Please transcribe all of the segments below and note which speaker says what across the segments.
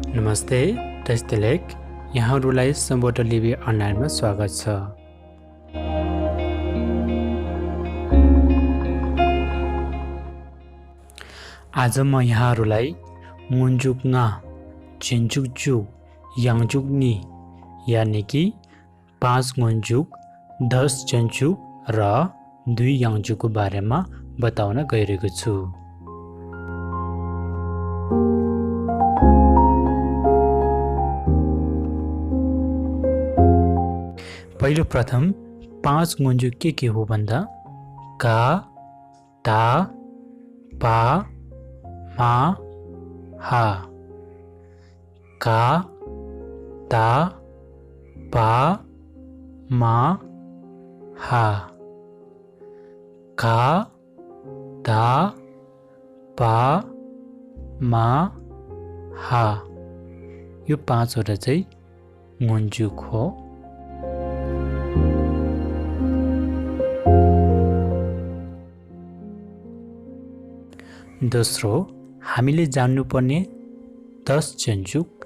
Speaker 1: नमस्ते, टेस्टलेक यहाँहरूलाई सम्बोधन लिपि अनलाइनमा स्वागत छ। आज म यहाँहरूलाई मुन्जुक nga, चिन्जुक जु, याङजुक नि यानि कि 5 मुन्जुक, 10 चिन्जुक र 2 याङजुकको बारेमा बताउन गइरहेको छु। पहिलो प्रथम 5 मुन्जुक के हो भन्दा का, ता, पा, मा, हा। का, ता, पा, मा, हा। का, ता, पा, मा, हा। यो 5 वटा चाहिँ मुन्जुक हो। दोस्रो, हामीले जान्नुपर्ने 10 चिन्जुक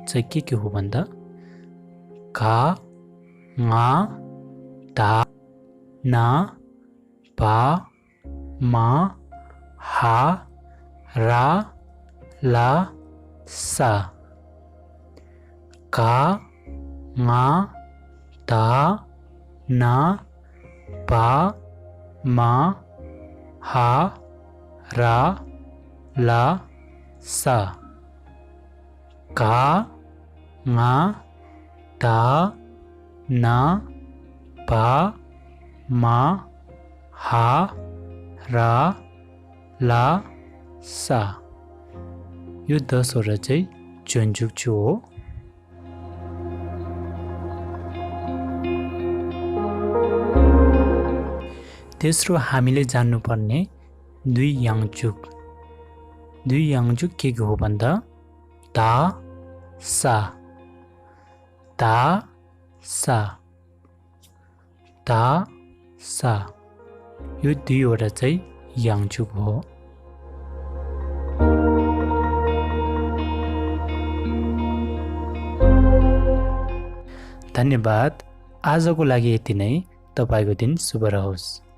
Speaker 1: चाहिँ के हो भन्दा का, nga, ता, ना, पा, मा, हा, रा, ला, सा। का, nga, ता, ना, पा, मा, हा, रा, ला, सा। का, nga, ता, ना, पा, मा, हा, रा, ला, सा। यो 10 वटा चाहिँ चिन्जुक हो। तेस्रो, हामीले जान्नुपर्ने 2 याङजुक। 2 याङजुक के हो भन्दा ता, सा। ता, सा। ता, सा। यो 2 वटा चाहिँ याङजुक हो। धन्यवाद। आजको लागि यति नै। तपाईको दिन शुभ रहोस्।